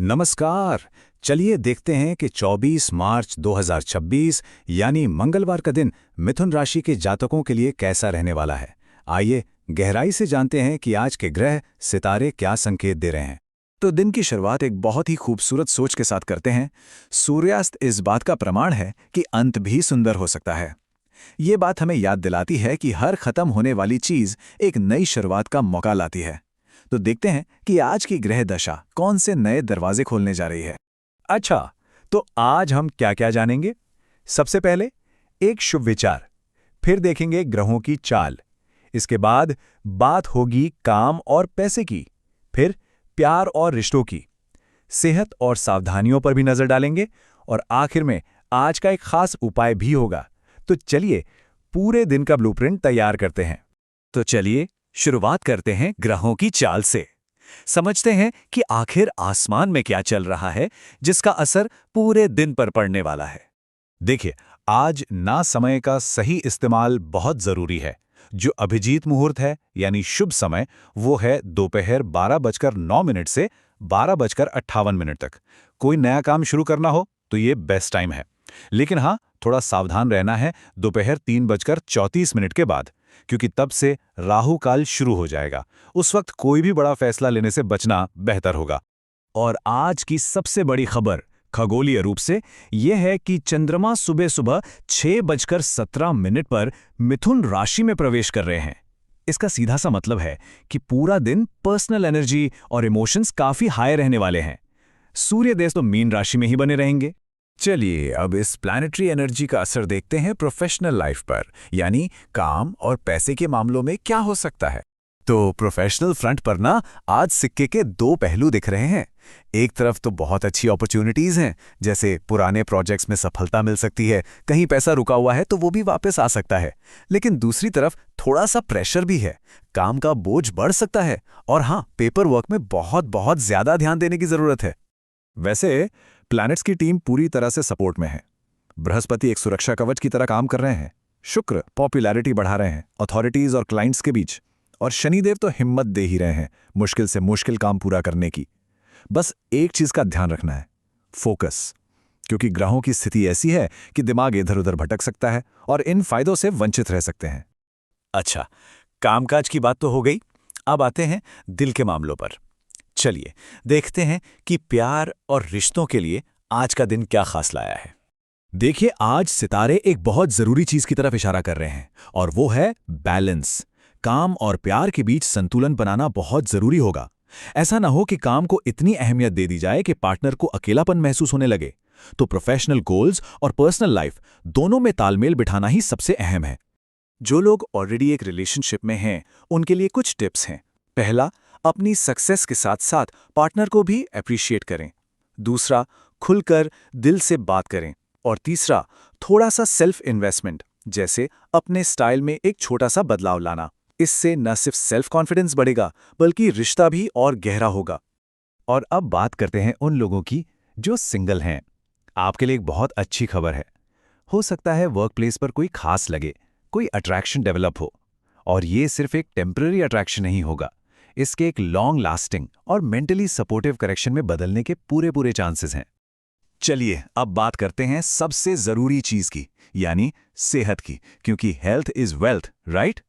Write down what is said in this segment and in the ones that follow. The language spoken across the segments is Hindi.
नमस्कार। चलिए देखते हैं कि 24 मार्च 2026 यानी मंगलवार का दिन मिथुन राशि के जातकों के लिए कैसा रहने वाला है। आइए गहराई से जानते हैं कि आज के ग्रह सितारे क्या संकेत दे रहे हैं। तो दिन की शुरुआत एक बहुत ही खूबसूरत सोच के साथ करते हैं। सूर्यास्त इस बात का प्रमाण है कि अंत भी सुंदर हो सकता है। ये बात हमें याद दिलाती है कि हर खत्म होने वाली चीज एक नई शुरुआत का मौका लाती है। तो देखते हैं कि आज की ग्रह दशा कौन से नए दरवाजे खोलने जा रही है। अच्छा, तो आज हम क्या क्या जानेंगे। सबसे पहले एक शुभ विचार, फिर देखेंगे ग्रहों की चाल, इसके बाद बात होगी काम और पैसे की, फिर प्यार और रिश्तों की, सेहत और सावधानियों पर भी नजर डालेंगे और आखिर में आज का एक खास उपाय भी होगा। तो चलिए पूरे दिन का ब्लूप्रिंट तैयार करते हैं। तो चलिए शुरुआत करते हैं ग्रहों की चाल से। समझते हैं कि आखिर आसमान में क्या चल रहा है जिसका असर पूरे दिन पर पड़ने वाला है। देखिए, आज ना समय का सही इस्तेमाल बहुत जरूरी है। जो अभिजीत मुहूर्त है यानी शुभ समय, वो है दोपहर 12:09 से 12:58 तक। कोई नया काम शुरू करना हो तो ये बेस्ट टाइम है। लेकिन हाँ, थोड़ा सावधान रहना है दोपहर 3:34 के बाद, क्योंकि तब से राहु काल शुरू हो जाएगा। उस वक्त कोई भी बड़ा फैसला लेने से बचना बेहतर होगा। और आज की सबसे बड़ी खबर खगोलीय रूप से यह है कि चंद्रमा सुबह सुबह 6:17 पर मिथुन राशि में प्रवेश कर रहे हैं। इसका सीधा सा मतलब है कि पूरा दिन पर्सनल एनर्जी और इमोशंस काफी हाई रहने वाले हैं। सूर्य देश तो मीन राशि में ही बने रहेंगे। चलिए अब इस प्लैनेटरी एनर्जी का असर देखते हैं प्रोफेशनल लाइफ पर, यानी काम और पैसे के मामलों में क्या हो सकता है। तो प्रोफेशनल फ्रंट पर ना आज सिक्के के दो पहलू दिख रहे हैं। एक तरफ तो बहुत अच्छी अपॉर्चुनिटीज हैं, जैसे पुराने प्रोजेक्ट्स में सफलता मिल सकती है, कहीं पैसा रुका हुआ है तो वो भी वापस आ सकता है। लेकिन दूसरी तरफ थोड़ा सा प्रेशर भी है, काम का बोझ बढ़ सकता है और हाँ, पेपर वर्क में बहुत ज्यादा ध्यान देने की जरूरत है। वैसे प्लैनेट्स की टीम पूरी तरह से सपोर्ट में है। बृहस्पति एक सुरक्षा कवच की तरह काम कर रहे हैं, शुक्र पॉपुलैरिटी बढ़ा रहे हैं अथॉरिटीज और क्लाइंट्स के बीच, और शनिदेव तो हिम्मत दे ही रहे हैं मुश्किल से मुश्किल काम पूरा करने की। बस एक चीज का ध्यान रखना है, फोकस, क्योंकि ग्रहों की स्थिति ऐसी है कि दिमाग इधर उधर भटक सकता है और इन फायदों से वंचित रह सकते हैं। अच्छा, कामकाज की बात तो हो गई, अब आते हैं दिल के मामलों पर। चलिए देखते हैं कि प्यार और रिश्तों के लिए आज का दिन क्या खास लाया है। देखिए, आज सितारे एक बहुत जरूरी चीज की तरफ इशारा कर रहे हैं और वो है बैलेंस। काम और प्यार के बीच संतुलन बनाना बहुत जरूरी होगा। ऐसा ना हो कि काम को इतनी अहमियत दे दी जाए कि पार्टनर को अकेलापन महसूस होने लगे। तो प्रोफेशनल गोल्स और पर्सनल लाइफ दोनों में तालमेल बिठाना ही सबसे अहम है। जो लोग ऑलरेडी एक रिलेशनशिप में हैं, उनके लिए कुछ टिप्स हैं। पहला, अपनी सक्सेस के साथ साथ पार्टनर को भी अप्रिशिएट करें। दूसरा, खुलकर दिल से बात करें। और तीसरा, थोड़ा सा सेल्फ इन्वेस्टमेंट, जैसे अपने स्टाइल में एक छोटा सा बदलाव लाना। इससे न सिर्फ सेल्फ कॉन्फिडेंस बढ़ेगा बल्कि रिश्ता भी और गहरा होगा। और अब बात करते हैं उन लोगों की जो सिंगल हैं। आपके लिए एक बहुत अच्छी खबर है। हो सकता है वर्क प्लेस पर कोई खास लगे, कोई अट्रैक्शन डेवलप हो, और ये सिर्फ एक टेम्पररी अट्रैक्शन नहीं होगा। इसके एक लॉन्ग लास्टिंग और मेंटली सपोर्टिव करेक्शन में बदलने के पूरे चांसेस हैं। चलिए अब बात करते हैं सबसे जरूरी चीज की, यानी सेहत की, क्योंकि हेल्थ इज वेल्थ, राइट?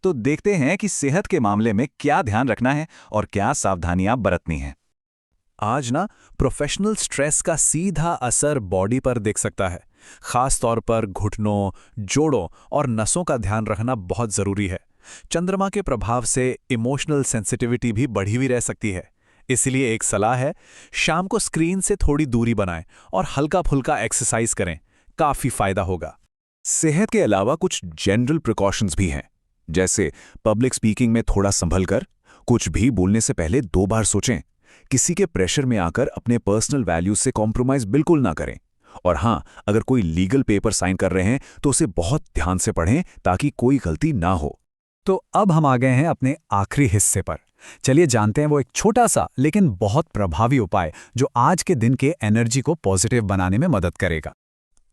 तो देखते हैं कि सेहत के मामले में क्या ध्यान रखना है और क्या सावधानियां बरतनी हैं। आज ना प्रोफेशनल स्ट्रेस का सीधा असर बॉडी पर दिख सकता है। खास तौर पर घुटनों, जोड़ों और नसों का ध्यान रखना बहुत जरूरी है। चंद्रमा के प्रभाव से इमोशनल सेंसिटिविटी भी बढ़ी हुई रह सकती है। इसलिए एक सलाह है, शाम को स्क्रीन से थोड़ी दूरी बनाएं और हल्का फुल्का एक्सरसाइज करें, काफी फायदा होगा। सेहत के अलावा कुछ जनरल प्रिकॉशंस भी हैं, जैसे पब्लिक स्पीकिंग में थोड़ा संभल कर, कुछ भी बोलने से पहले 2 बार सोचें, किसी के प्रेशर में आकर अपने पर्सनल वैल्यूज से कॉम्प्रोमाइज बिल्कुल ना करें। और हाँ, अगर कोई लीगल पेपर साइन कर रहे हैं तो उसे बहुत ध्यान से पढ़ें ताकि कोई गलती ना हो। तो अब हम आ गए हैं अपने आखिरी हिस्से पर। चलिए जानते हैं वो एक छोटा सा लेकिन बहुत प्रभावी उपाय जो आज के दिन के एनर्जी को पॉजिटिव बनाने में मदद करेगा।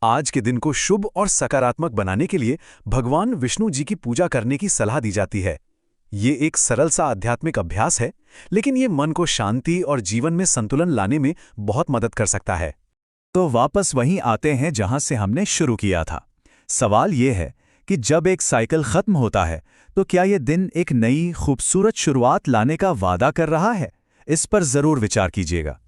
आज के दिन को शुभ और सकारात्मक बनाने के लिए भगवान विष्णु जी की पूजा करने की सलाह दी जाती है। ये एक सरल सा आध्यात्मिक अभ्यास है, लेकिन ये मन को शांति और जीवन में संतुलन लाने में बहुत मदद कर सकता है। तो वापस वहीं आते हैं जहां से हमने शुरू किया था। सवाल ये है कि जब एक साइकिल खत्म होता है तो क्या ये दिन एक नई खूबसूरत शुरुआत लाने का वादा कर रहा है? इस पर जरूर विचार कीजिएगा।